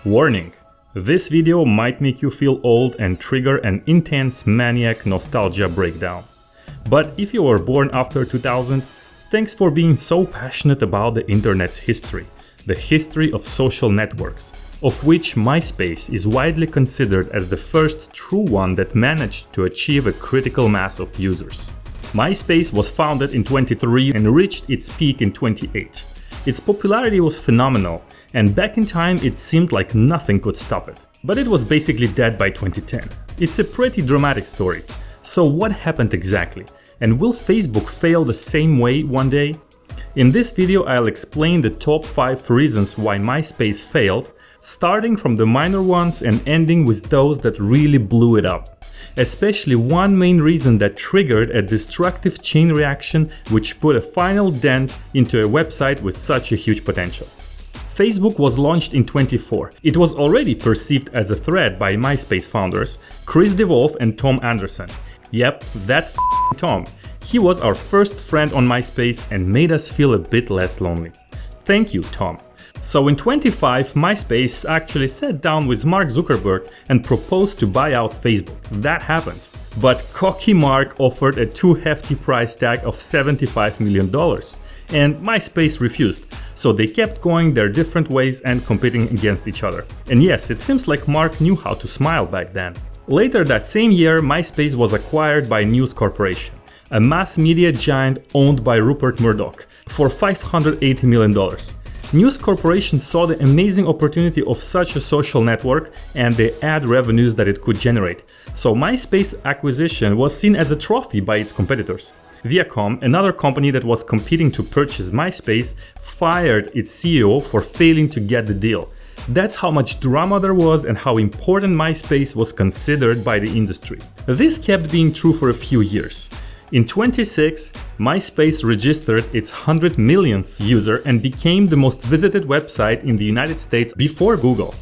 Warning! This video might make you feel old and trigger an intense maniac nostalgia breakdown. But if you were born after 2000, thanks for being so passionate about the internet's history, the history of social networks, of which MySpace is widely considered as the first true one that managed to achieve a critical mass of users. MySpace was founded in 2003 and reached its peak in 2008. Its popularity was phenomenal, and back in time it seemed like nothing could stop it. But it was basically dead by 2010. It's a pretty dramatic story. So what happened exactly? And will Facebook fail the same way one day? In this video I'll explain the top 5 reasons why MySpace failed, starting from the minor ones and ending with those that really blew it up. Especially one main reason that triggered a destructive chain reaction which put a final dent into a website with such a huge potential. Facebook was launched in 2004. It was already perceived as a threat by MySpace founders Chris DeWolf and Tom Anderson. Yep, that Tom. He was our first friend on MySpace and made us feel a bit less lonely. Thank you, Tom. So in 2005, MySpace actually sat down with Mark Zuckerberg and proposed to buy out Facebook. That happened. But cocky Mark offered a too hefty price tag of $75 million, and MySpace refused. So they kept going their different ways and competing against each other. And yes, it seems like Mark knew how to smile back then. Later that same year, MySpace was acquired by News Corporation, a mass media giant owned by Rupert Murdoch, for $580 million. News Corporation saw the amazing opportunity of such a social network and the ad revenues that it could generate. So MySpace acquisition was seen as a trophy by its competitors. Viacom, another company that was competing to purchase MySpace, fired its CEO for failing to get the deal. That's how much drama there was and how important MySpace was considered by the industry. This kept being true for a few years. In 2006, MySpace registered its 100 millionth user and became the most visited website in the United States before Google.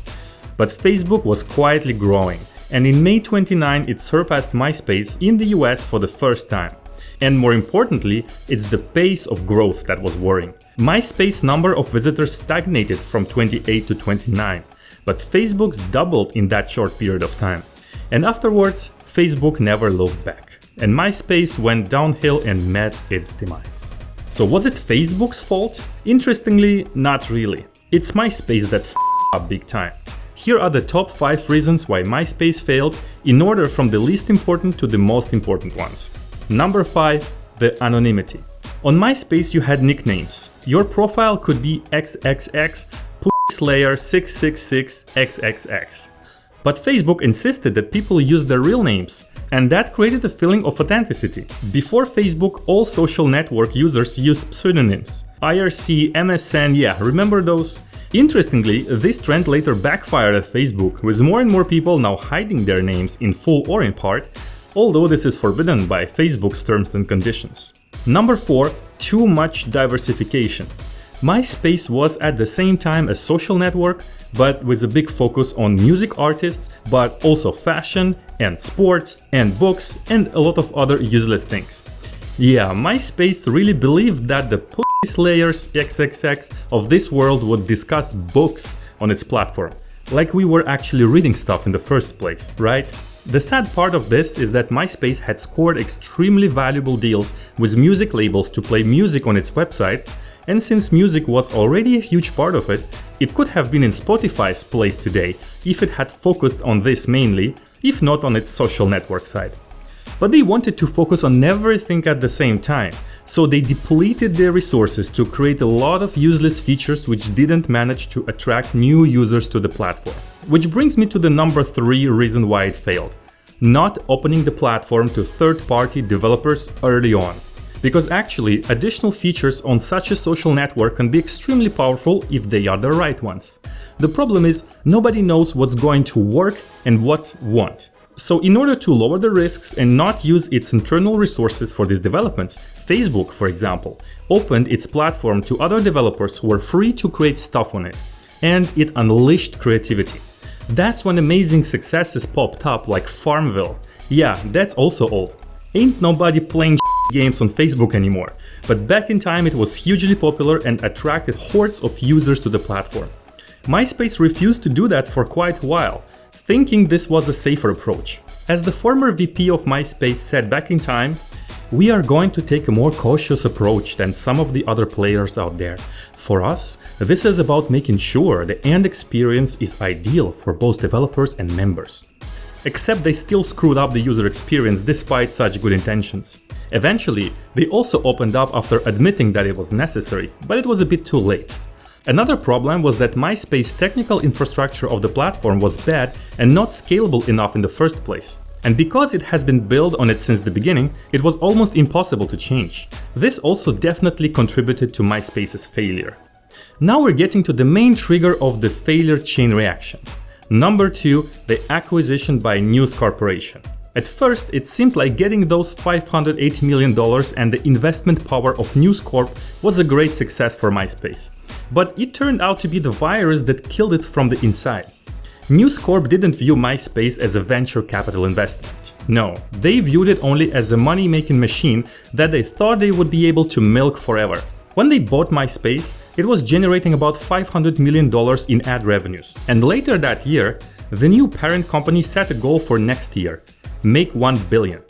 But Facebook was quietly growing, and in May 29 it surpassed MySpace in the US for the first time. And more importantly, it's the pace of growth that was worrying. MySpace's number of visitors stagnated from 28 to 29, but Facebook's doubled in that short period of time. And afterwards, Facebook never looked back. And MySpace went downhill and met its demise. So was it Facebook's fault? Interestingly, not really. It's MySpace that f***ed up big time. Here are the top 5 reasons why MySpace failed in order from the least important to the most important ones. Number 5. The anonymity. On MySpace you had nicknames. Your profile could be XXX Slayer 666 XXX. But Facebook insisted that people use their real names, and that created a feeling of authenticity. Before Facebook, all social network users used pseudonyms. IRC, MSN, yeah, remember those? Interestingly, this trend later backfired at Facebook, with more and more people now hiding their names in full or in part, although this is forbidden by Facebook's terms and conditions. Number 4. Too much diversification. MySpace was at the same time a social network, but with a big focus on music artists, but also fashion and sports and books and a lot of other useless things. Yeah, MySpace really believed that the Slayers XXX of this world would discuss books on its platform, like we were actually reading stuff in the first place, right? The sad part of this is that MySpace had scored extremely valuable deals with music labels to play music on its website, and since music was already a huge part of it, it could have been in Spotify's place today if it had focused on this mainly, if not on its social network side. But they wanted to focus on everything at the same time, so they depleted their resources to create a lot of useless features which didn't manage to attract new users to the platform. Which brings me to the number 3 reason why it failed. Not opening the platform to third-party developers early on. Because actually, additional features on such a social network can be extremely powerful if they are the right ones. The problem is, nobody knows what's going to work and what won't. So in order to lower the risks and not use its internal resources for these developments, Facebook, for example, opened its platform to other developers who were free to create stuff on it. And it unleashed creativity. That's when amazing successes popped up like Farmville. Yeah, that's also old. Ain't nobody playing games on Facebook anymore, but back in time it was hugely popular and attracted hordes of users to the platform. MySpace refused to do that for quite a while, thinking this was a safer approach. As the former VP of MySpace said back in time, "We are going to take a more cautious approach than some of the other players out there. For us, this is about making sure the end experience is ideal for both developers and members." Except they still screwed up the user experience despite such good intentions. Eventually, they also opened up after admitting that it was necessary, but it was a bit too late. Another problem was that MySpace's technical infrastructure of the platform was bad and not scalable enough in the first place. And because it has been built on it since the beginning, it was almost impossible to change. This also definitely contributed to MySpace's failure. Now we're getting to the main trigger of the failure chain reaction. Number 2, the acquisition by News Corporation. At first, it seemed like getting those $580 million and the investment power of News Corp was a great success for MySpace. But it turned out to be the virus that killed it from the inside. News Corp didn't view MySpace as a venture capital investment. No, they viewed it only as a money-making machine that they thought they would be able to milk forever. When they bought MySpace, it was generating about $500 million in ad revenues. And later that year, the new parent company set a goal for next year: make $1 billion.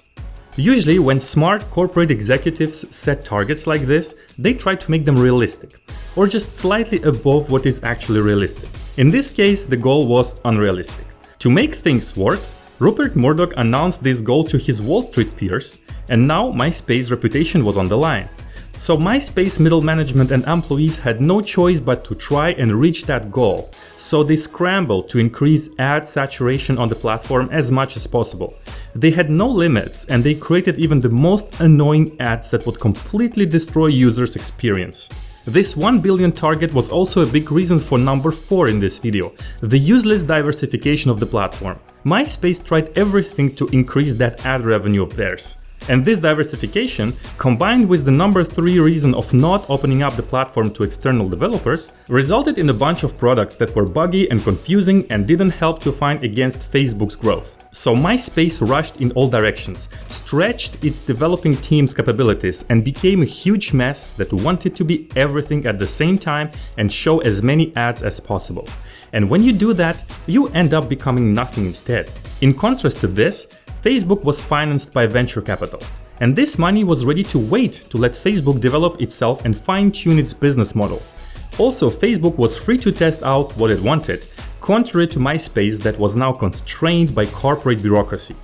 Usually, when smart corporate executives set targets like this, they try to make them realistic, or just slightly above what is actually realistic. In this case, the goal was unrealistic. To make things worse, Rupert Murdoch announced this goal to his Wall Street peers, and now MySpace's reputation was on the line. So MySpace middle management and employees had no choice but to try and reach that goal. So they scrambled to increase ad saturation on the platform as much as possible. They had no limits, and they created even the most annoying ads that would completely destroy users' experience. This 1 billion target was also a big reason for number 4 in this video, the useless diversification of the platform. MySpace tried everything to increase that ad revenue of theirs. And this diversification, combined with the number 3 reason of not opening up the platform to external developers, resulted in a bunch of products that were buggy and confusing and didn't help to fight against Facebook's growth. So MySpace rushed in all directions, stretched its developing team's capabilities, and became a huge mess that wanted to be everything at the same time and show as many ads as possible. And when you do that, you end up becoming nothing instead. In contrast to this, Facebook was financed by venture capital, and this money was ready to wait to let Facebook develop itself and fine-tune its business model. Also, Facebook was free to test out what it wanted, contrary to MySpace that was now constrained by corporate bureaucracy.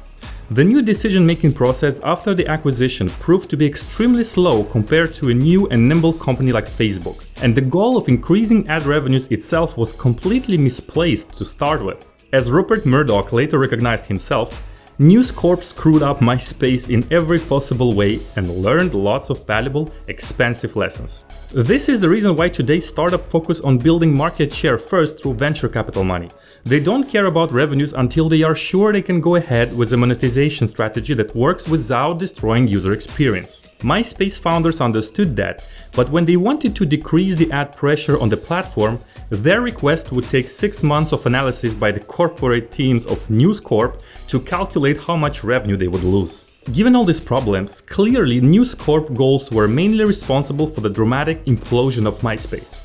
The new decision-making process after the acquisition proved to be extremely slow compared to a new and nimble company like Facebook, and the goal of increasing ad revenues itself was completely misplaced to start with. As Rupert Murdoch later recognized himself, News Corp screwed up MySpace in every possible way and learned lots of valuable, expensive lessons. This is the reason why today's startup focus on building market share first through venture capital money. They don't care about revenues until they are sure they can go ahead with a monetization strategy that works without destroying user experience. MySpace founders understood that, but when they wanted to decrease the ad pressure on the platform, their request would take 6 months of analysis by the corporate teams of News Corp to calculate how much revenue they would lose. Given all these problems, clearly News Corp goals were mainly responsible for the dramatic implosion of MySpace.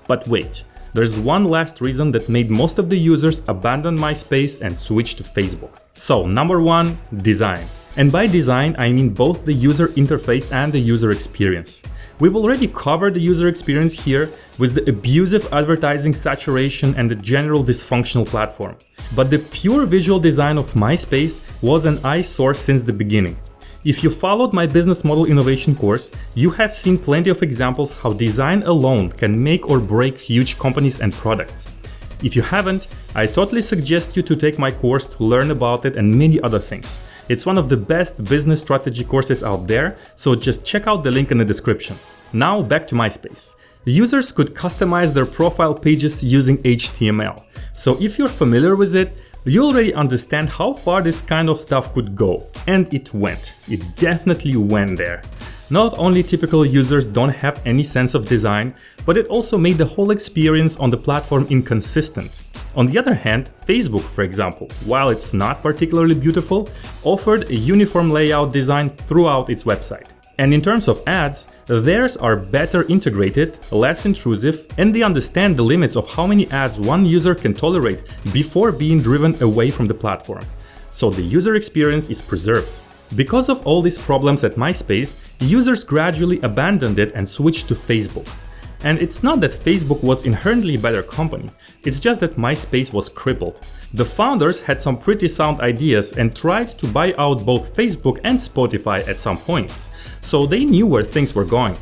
But wait, there's one last reason that made most of the users abandon MySpace and switch to Facebook. So, number 1, design. And by design, I mean both the user interface and the user experience. We've already covered the user experience here with the abusive advertising saturation and the general dysfunctional platform. But the pure visual design of MySpace was an eyesore since the beginning. If you followed my business model innovation course, you have seen plenty of examples how design alone can make or break huge companies and products. If you haven't, I totally suggest you to take my course to learn about it and many other things. It's one of the best business strategy courses out there, so just check out the link in the description. Now back to MySpace. Users could customize their profile pages using HTML. So if you're familiar with it, you already understand how far this kind of stuff could go. And it went. It definitely went there. Not only typical users don't have any sense of design, but it also made the whole experience on the platform inconsistent. On the other hand, Facebook, for example, while it's not particularly beautiful, offered a uniform layout design throughout its website. And in terms of ads, theirs are better integrated, less intrusive, and they understand the limits of how many ads one user can tolerate before being driven away from the platform. So the user experience is preserved. Because of all these problems at MySpace, users gradually abandoned it and switched to Facebook. And it's not that Facebook was inherently a better company, it's just that MySpace was crippled. The founders had some pretty sound ideas and tried to buy out both Facebook and Spotify at some points, so they knew where things were going.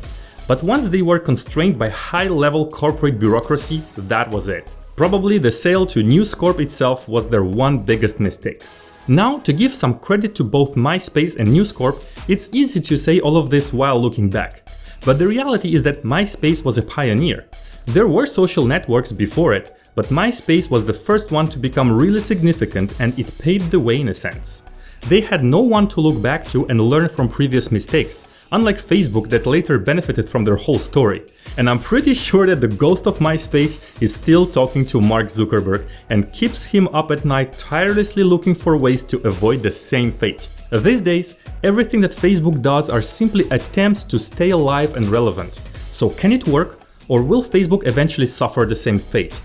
But once they were constrained by high-level corporate bureaucracy, that was it. Probably the sale to News Corp itself was their one biggest mistake. Now, to give some credit to both MySpace and News Corp, it's easy to say all of this while looking back. But the reality is that MySpace was a pioneer. There were social networks before it, but MySpace was the first one to become really significant and it paved the way in a sense. They had no one to look back to and learn from previous mistakes, unlike Facebook that later benefited from their whole story. And I'm pretty sure that the ghost of MySpace is still talking to Mark Zuckerberg and keeps him up at night tirelessly looking for ways to avoid the same fate. These days, everything that Facebook does are simply attempts to stay alive and relevant. So can it work, or will Facebook eventually suffer the same fate?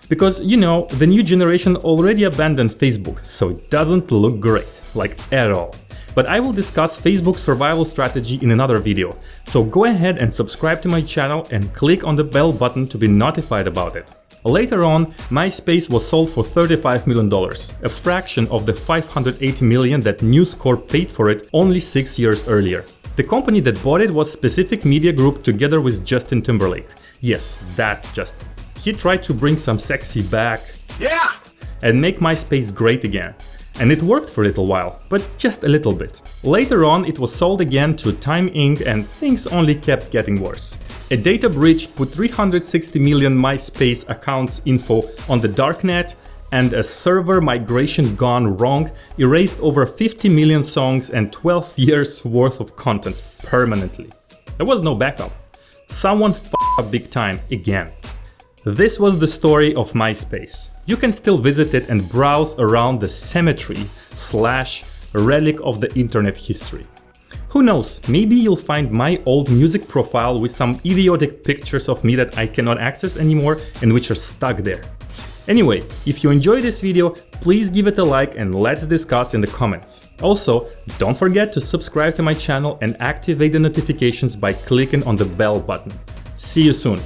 Because, you know, the new generation already abandoned Facebook, so it doesn't look great, like at all. But I will discuss Facebook's survival strategy in another video, so go ahead and subscribe to my channel and click on the bell button to be notified about it. Later on, MySpace was sold for $35 million, a fraction of the $580 million that News Corp paid for it only 6 years earlier. The company that bought it was Specific Media Group together with Justin Timberlake. Yes, that Justin. He tried to bring some sexy back, yeah, and make MySpace great again. And it worked for a little while, but just a little bit. Later on, it was sold again to Time Inc. and things only kept getting worse. A data breach put 360 million MySpace accounts info on the darknet, and a server migration gone wrong erased over 50 million songs and 12 years worth of content permanently. There was no backup. Someone f***ed up big time again. This was the story of MySpace. You can still visit it and browse around the cemetery/relic of the internet history. Who knows, maybe you'll find my old music profile with some idiotic pictures of me that I cannot access anymore and which are stuck there. Anyway, if you enjoyed this video, please give it a like and let's discuss in the comments. Also, don't forget to subscribe to my channel and activate the notifications by clicking on the bell button. See you soon!